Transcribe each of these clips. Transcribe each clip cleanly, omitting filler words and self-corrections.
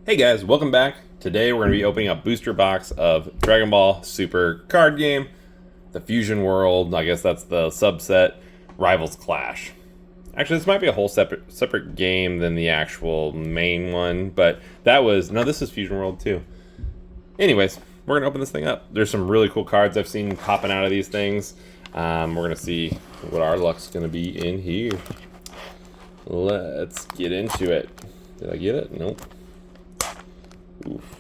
Hey guys, welcome back. Today we're going to be opening up booster box of Dragon Ball Super card game, the Fusion World. I guess that's the subset. Rivals Clash. Actually, this might be a whole separate game than the actual main one, but this is Fusion World too. Anyways, we're going to open this thing up. There's some really cool cards I've seen popping out of these things. We're going to see what our luck's going to be in here. Let's get into it. Did I get it? Nope. Oof.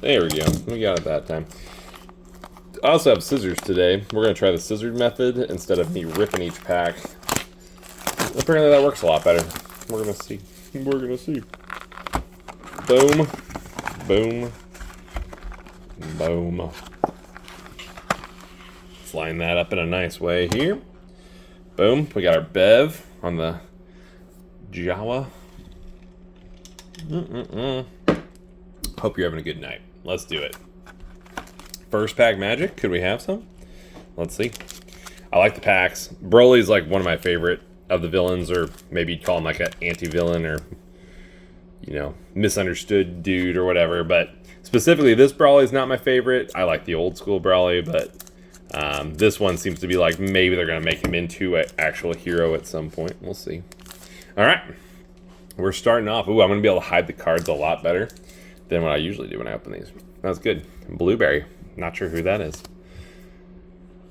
There we go. We got it that time. I also have scissors today. We're going to try the scissored method instead of me ripping each pack. Apparently that works a lot better. We're going to see. We're going to see. Boom. Boom. Boom. Let's line that up in a nice way here. Boom. We got our Bev on the Jawa. Hope you're having a good night. Let's do it. First pack magic. Could we have some? Let's see. I like the packs. Broly's like one of my favorite of the villains, or maybe you'd call him like an anti-villain, or misunderstood dude or whatever. But specifically, this Broly's not my favorite. I like the old school Broly, but this one seems to be like maybe they're gonna make him into an actual hero at some point. We'll see. All right, we're starting off. Ooh, I'm gonna be able to hide the cards a lot better than what I usually do when I open these. That's good. Blueberry. Not sure who that is.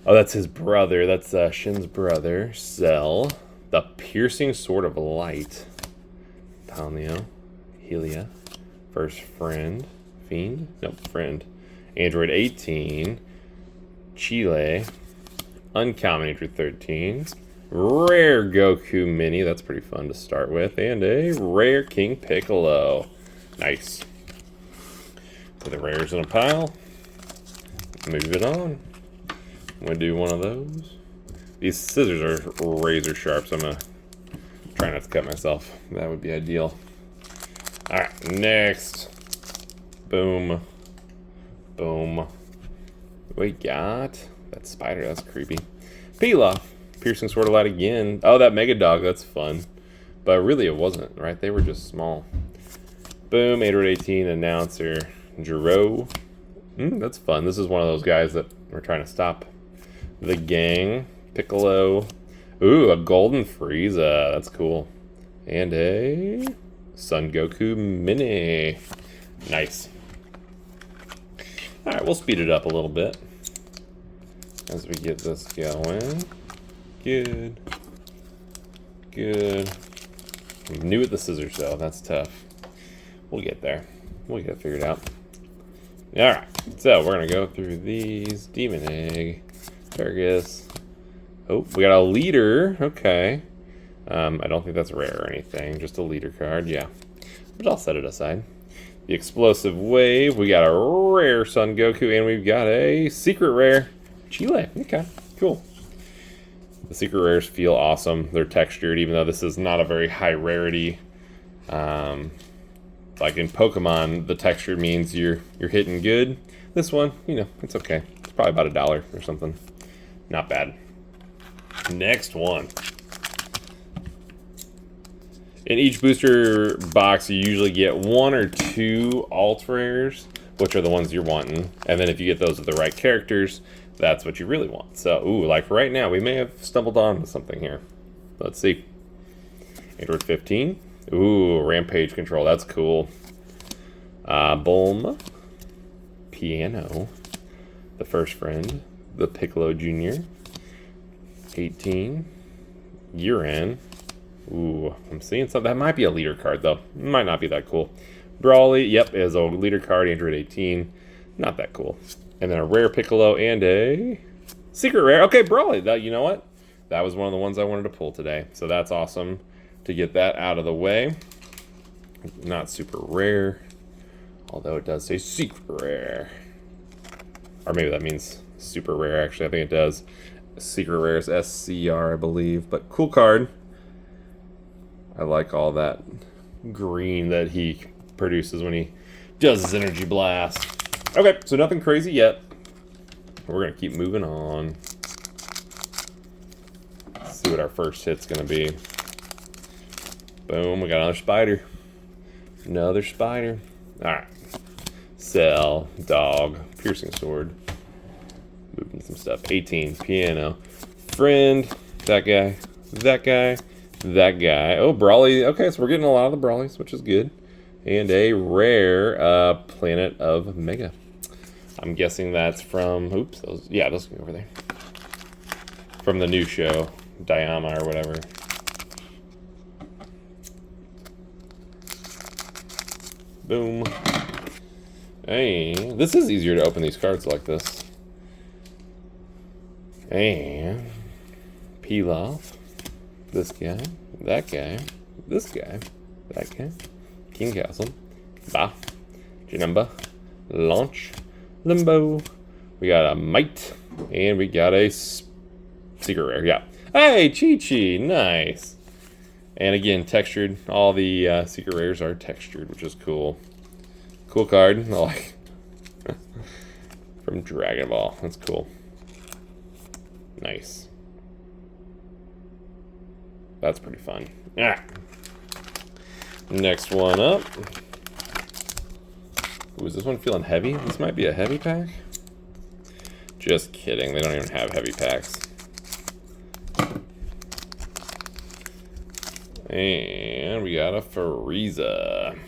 Oh, that's his brother. That's Shin's brother. Cell. The Piercing Sword of Light. Palneo. Helia. First Friend. Fiend? Nope, Friend. Android 18. Chile. Uncommon Android 13. Rare Goku Mini. That's pretty fun to start with. And a rare King Piccolo. Nice. Put the rares in a pile. Move it on. I'm going to do one of those. These scissors are razor sharp, so I'm going to try not to cut myself. That would be ideal. Alright, next. Boom. Boom. We got that spider. That's creepy. Pilaf. Piercing Sword of Light again. Oh, that Mega Dog. That's fun. But really, it wasn't, right? They were just small. Boom. Android 18 announcer. Jiro. That's fun. This is one of those guys that we're trying to stop. The gang. Piccolo. Ooh, a Golden Frieza. That's cool. And a Son Goku Mini. Nice. Alright, we'll speed it up a little bit as we get this going. Good. Good. I'm new at the scissors, though. That's tough. We'll get there. We'll get it figured out. Alright, so we're going to go through these. Demon Egg. Fergus. Oh, we got a leader. Okay. I don't think that's rare or anything. Just a leader card. Yeah. But I'll set it aside. The Explosive Wave. We got a rare Son Goku. And we've got a secret rare Chile. Okay, cool. The secret rares feel awesome. They're textured, even though this is not a very high rarity. Like in Pokemon, the texture means you're hitting good. This one, it's okay. It's probably about $1 or something. Not bad. Next one. In each booster box, you usually get 1 or 2 alt rares, which are the ones you're wanting. And then if you get those with the right characters, that's what you really want. So, ooh, like right now, we may have stumbled onto something here. Let's see. Android 15. Ooh, Rampage Control. That's cool. Bulma. Piano. The First Friend. The Piccolo Jr. 18. Uran. Ooh, I'm seeing something. That might be a leader card, though. Might not be that cool. Broly. Yep, is a leader card. Android 18. Not that cool. And then a rare Piccolo and a secret rare. Okay, Broly. You know what? That was one of the ones I wanted to pull today. So that's awesome to get that out of the way. Not super rare, although it does say secret rare. Or maybe that means super rare, actually. I think it does. Secret rare is SCR, I believe. But cool card. I like all that green that he produces when he does his energy blast. Okay, so nothing crazy yet. We're going to keep moving on. Let's see what our first hit's going to be. Boom, we got another spider. Another spider. Alright. Cell, dog, piercing sword. Moving some stuff. 18, piano. Friend, that guy, that guy, that guy. Oh, Brawly. Okay, so we're getting a lot of the Brawlies, which is good. And a rare Planet of Mega. I'm guessing that's from, oops, those can go over there. From the new show, Diama or whatever. Boom. Hey, this is easier to open these cards like this. And Pilaf, this guy, that guy, this guy, that guy, King Castle, Ba, Janumba, Launch, Limbo. We got a Might, and we got a Secret Rare. Yeah. Hey, Chi-Chi, nice. And again, textured. All the Secret Rares are textured, which is cool. Cool card. I like from Dragon Ball. That's cool. Nice. That's pretty fun. Ah. Next one up. Ooh, is this one feeling heavy? This might be a heavy pack. Just kidding. They don't even have heavy packs. And we got a Frieza.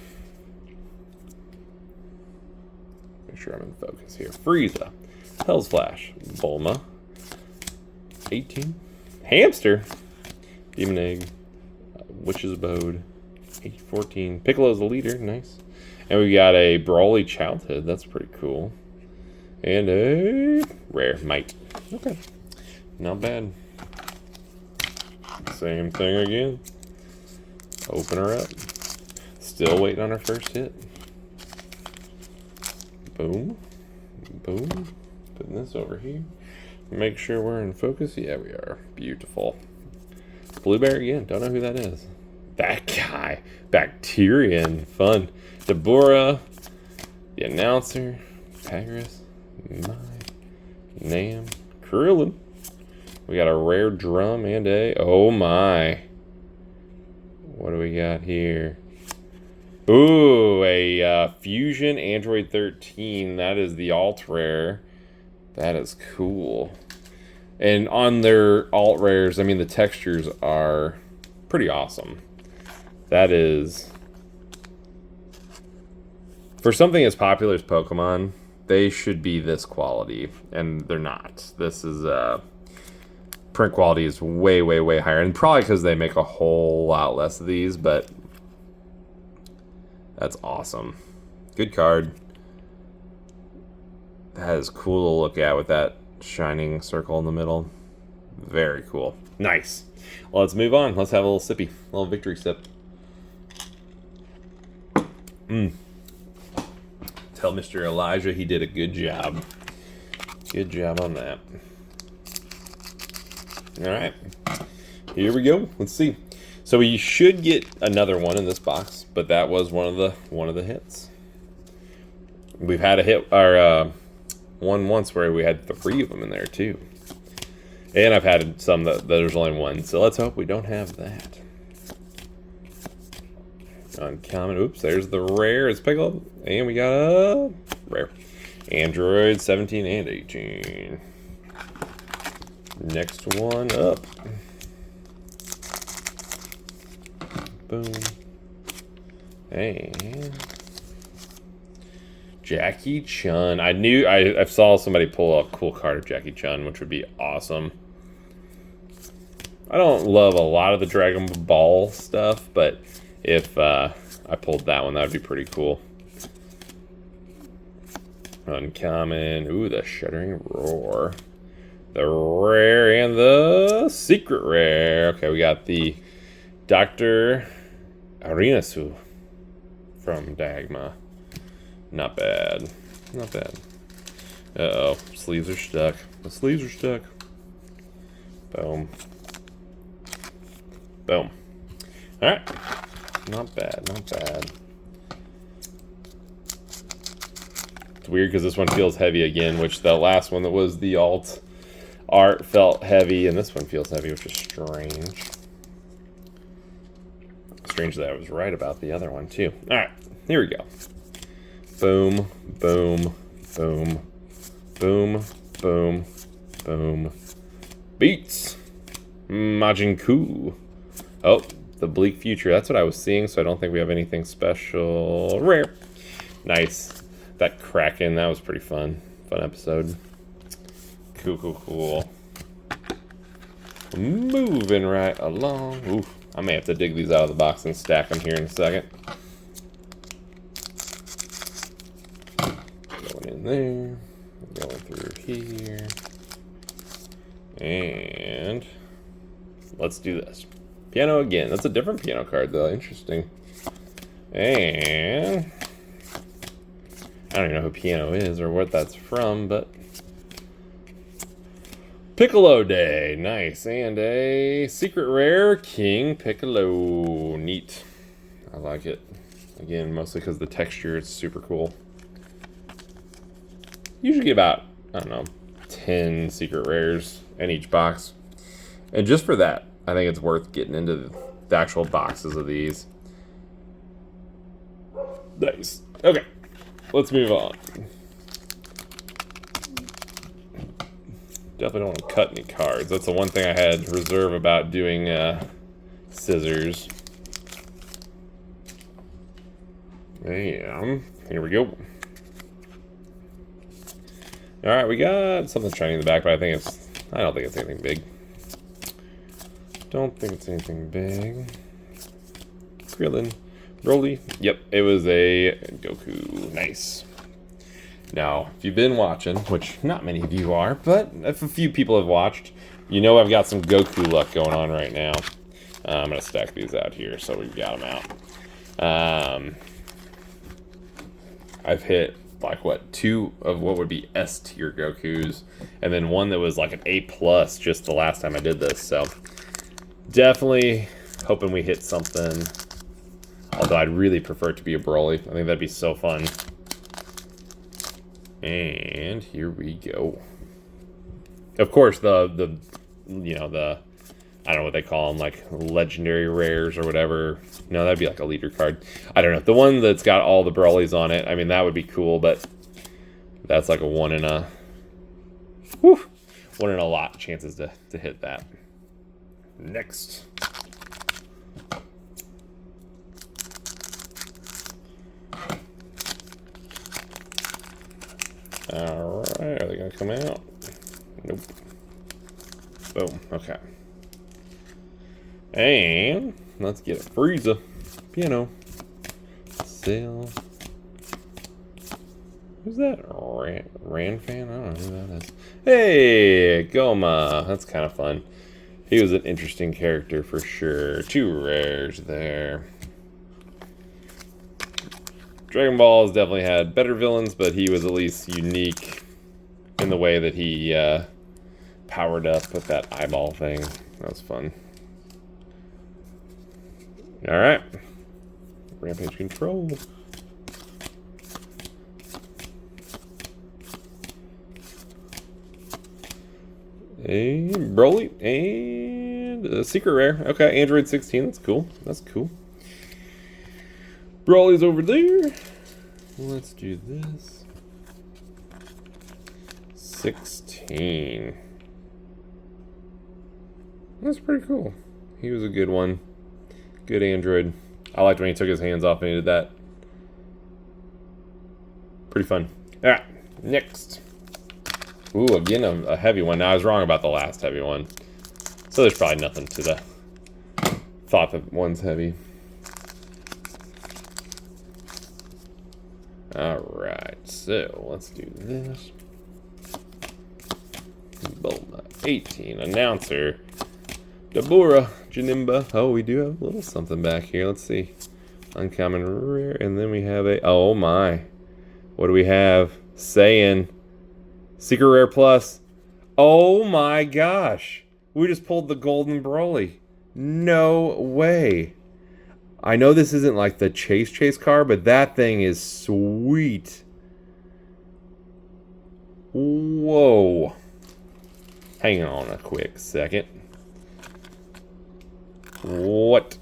Make sure I'm in focus here. Frieza. Hell's Flash. Bulma. 18. Hamster. Demon Egg. Witch's Abode. 14. Piccolo's the leader. Nice. And we got a Brawly Childhood. That's pretty cool. And a rare Might. Okay. Not bad. Same thing again. Open her up. Still waiting on her first hit. Boom. Boom. Putting this over here. Make sure we're in focus. Yeah, we are. Beautiful. Blue Bear again. Don't know who that is. That guy. Bacterian. Fun. Deborah. The Announcer. Paris. Mai. Nam. Krillin. We got a rare drum and a... Oh my. What do we got here? Ooh, a Fusion Android 13. That is the alt rare. That is cool. And on their alt rares, I mean, the textures are pretty awesome. That is... For something as popular as Pokemon, they should be this quality. And they're not. This is... print quality is way, way, way higher. And probably because they make a whole lot less of these, but... That's awesome. Good card. That is cool to look at with that shining circle in the middle. Very cool. Nice. Well, let's move on. Let's have a little sippy. A little victory sip. Tell Mr. Elijah he did a good job. Good job on that. Alright. Here we go. Let's see. So we should get another one in this box, but that was one of the hits. We've had a hit, or one once where we had 3 of them in there too. And I've had some that there's only one, so let's hope we don't have that. Uncommon, oops, there's the rare, it's Piccolo, and we got a rare. Android 17 and 18. Next one up. Boom. And Jackie Chun. I saw somebody pull a cool card of Jackie Chun, which would be awesome. I don't love a lot of the Dragon Ball stuff, but if I pulled that one, that would be pretty cool. Uncommon. Ooh, the Shuddering Roar. The rare and the secret rare. Okay, we got the Dr. Arinasu from Dagma. Not bad. Not bad. Uh-oh. Sleeves are stuck. The sleeves are stuck. Boom. Boom. Alright. Not bad. Not bad. It's weird because this one feels heavy again, which the last one that was the alt art felt heavy, and this one feels heavy, which is strange. Strange that I was right about the other one, too. Alright. Here we go. Boom, boom, boom, boom, boom, boom. Beats. Majin Ku. Oh, the Bleak Future. That's what I was seeing, so I don't think we have anything special. Rare. Nice. That Kraken, that was pretty fun. Fun episode. Cool. Moving right along. Ooh, I may have to dig these out of the box and stack them here in a second. Going in there. Going through here. And let's do this. Piano again. That's a different piano card, though. Interesting. And I don't even know who Piano is or what that's from, but Piccolo Day. Nice. And a secret rare King Piccolo. Neat. I like it. Again, mostly because the texture is super cool. Usually get about, I don't know, 10 secret rares in each box. And just for that, I think it's worth getting into the actual boxes of these. Nice. Okay, let's move on. Definitely don't want to cut any cards. That's the one thing I had reserve about doing scissors. Bam. Here we go. Alright, we got something shiny in the back, but I don't think it's anything big. Don't think it's anything big. Krillin. Broly. Yep, it was a Goku. Nice. Now, if you've been watching, which not many of you are, but if a few people have watched, you know I've got some Goku luck going on right now. I'm going to stack these out here so we've got them out. I've hit, like, what, 2 of what would be S-tier Gokus, and then one that was like an A+ just the last time I did this, so definitely hoping we hit something, although I'd really prefer it to be a Broly. I think that'd be so fun. And here we go. Of course, the you know, the, I don't know what they call them, like legendary rares or whatever. No, that'd be like a leader card. I don't know. The one that's got all the Brolys on it, I mean, that would be cool, but that's like a one in a lot chances to hit that. Next. Alright, are they gonna come out? Nope. Boom, okay. And let's get a Frieza. Piano. Sail. Who's that? Ran fan? I don't know who that is. Hey, Goma. That's kind of fun. He was an interesting character for sure. 2 rares there. Dragon Ball's definitely had better villains, but he was at least unique in the way that he powered up with that eyeball thing. That was fun. Alright. Rampage Control. A Broly and a secret rare. Okay, Android 16. That's cool. That's cool. Broly's over there. Let's do this. 16. That's pretty cool. He was a good one. Good android. I liked when he took his hands off and he did that. Pretty fun. Alright, next. Ooh, again, a heavy one. Now, I was wrong about the last heavy one. So there's probably nothing to the thought that one's heavy. Alright, so let's do this. Bulma, 18. Announcer. Dabura, Janemba. Oh, we do have a little something back here. Let's see. Uncommon rare. And then we have a... Oh, my. What do we have? Saiyan. Secret Rare Plus. Oh, my gosh. We just pulled the Golden Broly. No way. I know this isn't like the Chase card, but that thing is sweet. Whoa. Hang on a quick second. What?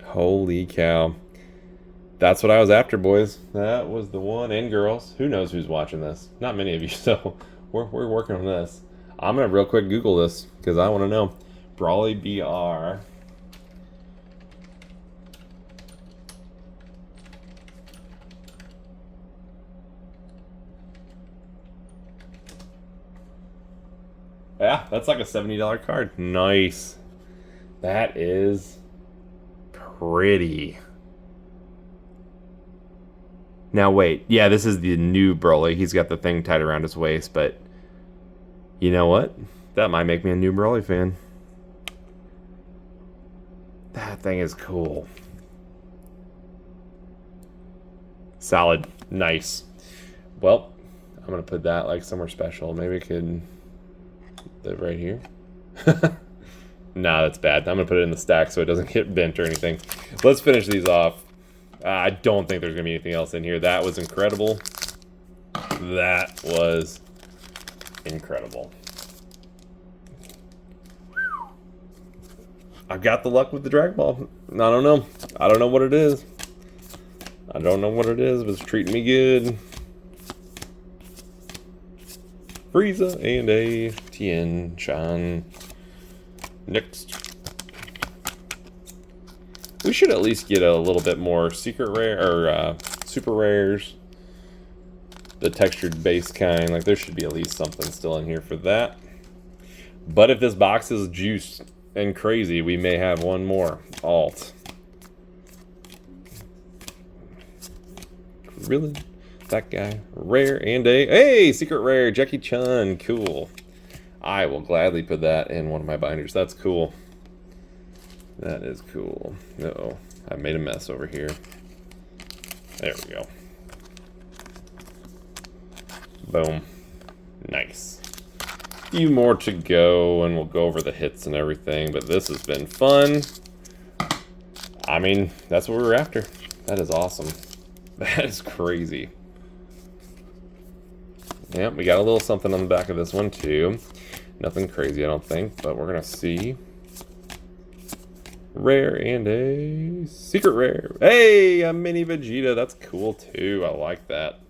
Holy cow. That's what I was after, boys. That was the one, and girls. Who knows who's watching this? Not many of you, so we're working on this. I'm going to real quick Google this because I want to know. Brawly BR. Yeah, that's like a $70 card. Nice. That is pretty. Now wait, yeah, this is the new Broly. He's got the thing tied around his waist, but you know what? That might make me a new Broly fan. That thing is cool. Solid. Nice. Well, I'm gonna put that like somewhere special. Maybe I could live right here. Nah, that's bad. I'm gonna put it in the stack so it doesn't get bent or anything. Let's finish these off. I don't think there's gonna be anything else in here. That was incredible. That was incredible. I've got the luck with the Dragon Ball. I don't know. I don't know what it is. I don't know what it is, but it's treating me good. Frieza and a Tien Shan. Next. We should at least get a little bit more secret rare or super rares. The textured base kind. Like there should be at least something still in here for that. But if this box is juiced and crazy, we may have one more alt. Really? That guy. Rare and a... Hey! Secret rare. Jackie Chun. Cool. I will gladly put that in one of my binders. That's cool. That is cool. Uh-oh. I made a mess over here. There we go. Boom. Nice. A few more to go, and we'll go over the hits and everything, but this has been fun. I mean, that's what we were after. That is awesome. That is crazy. Yep, we got a little something on the back of this one, too. Nothing crazy, I don't think, but we're going to see. Rare and a secret rare. Hey, a mini Vegeta. That's cool, too. I like that.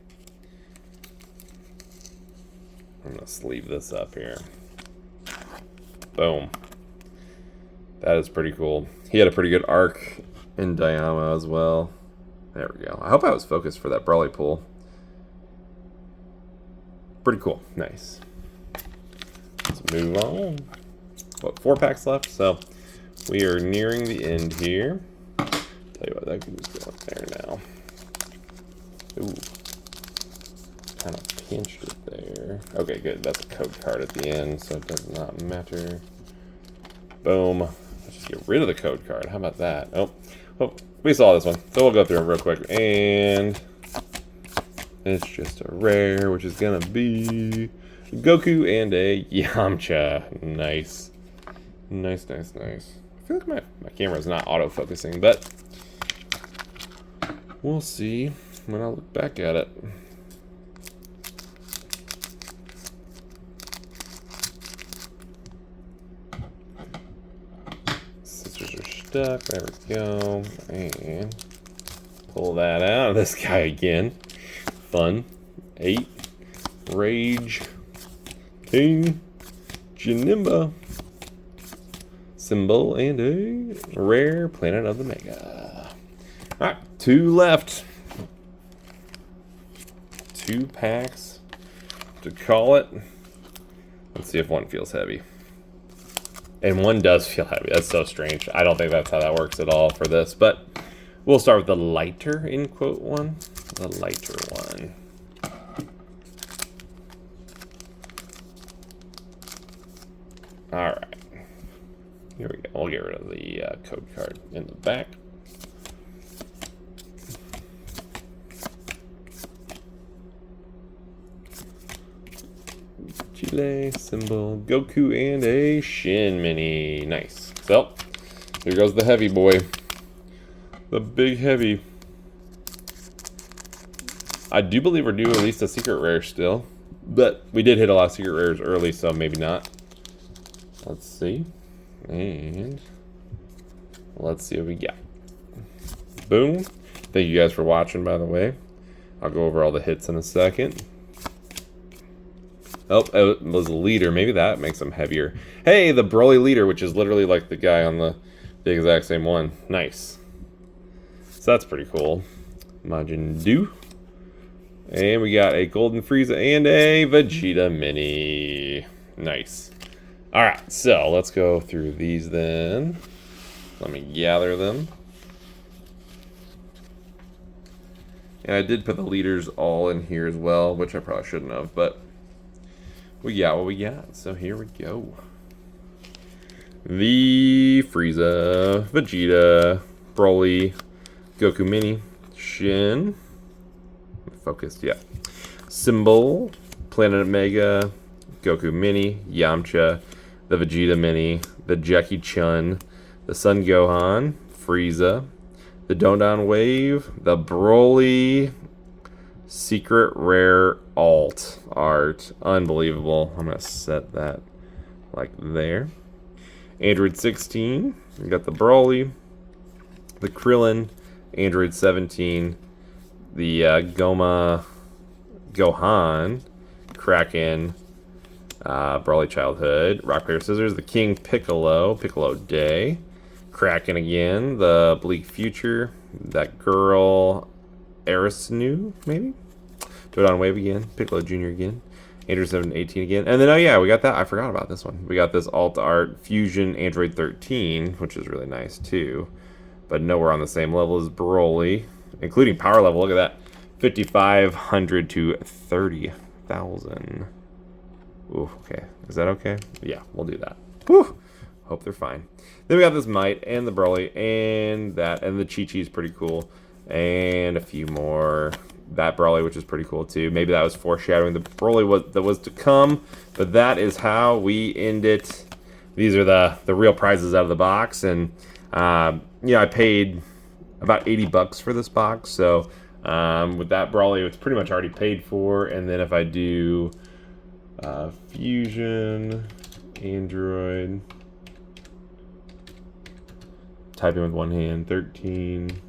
I'm going to sleeve this up here. Boom. That is pretty cool. He had a pretty good arc in Dayama as well. There we go. I hope I was focused for that Brawly pool. Pretty cool. Nice. Let's move on. What, 4 packs left? So we are nearing the end here. Tell you what, that can just go up there now. Ooh. Kind of pinched it there. Okay, good. That's a code card at the end, so it does not matter. Boom. Let's just get rid of the code card. How about that? Oh, we saw this one. So we'll go through it real quick. And it's just a rare, which is gonna be Goku and a Yamcha. Nice. Nice, nice, nice. I feel like my camera is not auto-focusing, but we'll see when I look back at it. Scissors are stuck. There we go. And pull that out of this guy again. Fun. 8. Rage. King. Janemba. Symbol and a rare Planet of the Mega. Alright, 2 left. 2 packs to call it. Let's see if one feels heavy. And one does feel heavy. That's so strange. I don't think that's how that works at all for this, but we'll start with the lighter, in quote, one. The lighter one. Alright. Here we go. We'll get rid of the code card in the back. Chile, symbol, Goku, and a Shin Mini. Nice. So, here goes the heavy boy. The big heavy. I do believe we're due at least a secret rare still. But we did hit a lot of secret rares early, so maybe not. Let's see. And let's see what we got. Boom. Thank you guys for watching, by the way. I'll go over all the hits in a second. Oh, it was a leader. Maybe that makes them heavier. Hey, the Broly leader, which is literally like the guy on the exact same one. Nice. So that's pretty cool. Majin Buu. And we got a Golden Frieza and a Vegeta Mini. Nice. Alright, so let's go through these then. Let me gather them. And I did put the leaders all in here as well, which I probably shouldn't have, but we got what we got. So here we go. The Frieza, Vegeta, Broly, Goku Mini, Shin, focused, yeah. Symbol, Planet Omega, Goku Mini, Yamcha, the Vegeta Mini, the Jackie Chun, the Son Gohan, Frieza, the Dondon Wave, the Broly, Secret Rare Alt Art. Unbelievable. I'm going to set that like there. Android 16, we got the Broly, the Krillin, Android 17, the Gohan, Kraken, Broly Childhood, Rock, Paper, Scissors, the King Piccolo, Piccolo Day, Kraken again, the Bleak Future, that girl, Arisnu, maybe? Dodon Wave again, Piccolo Jr. again, Android 718 again, and then, oh yeah, we got that, I forgot about this one. We got this Alt Art Fusion Android 13, which is really nice too, but nowhere on the same level as Broly, including power level, look at that, 5,500 to 30,000. Ooh, okay, is that okay? Yeah, we'll do that. Whew. Hope they're fine. Then we got this Might and the Broly and that, and the Chi-Chi is pretty cool, and a few more. That Broly, which is pretty cool too. Maybe that was foreshadowing the Broly that was to come, but that is how we end it. These are the real prizes out of the box, and yeah, I paid about 80 bucks for this box, so with that Broly, it's pretty much already paid for. And then if I do Fusion, Android, typing with one hand, 13.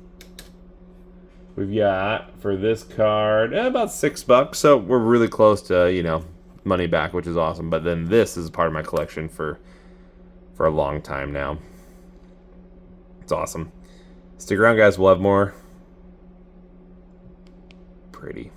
We've got, for this card, about $6. So we're really close to, you know, money back, which is awesome. But then this is part of my collection for a long time now. It's awesome. Stick around, guys. We'll have more. Pretty.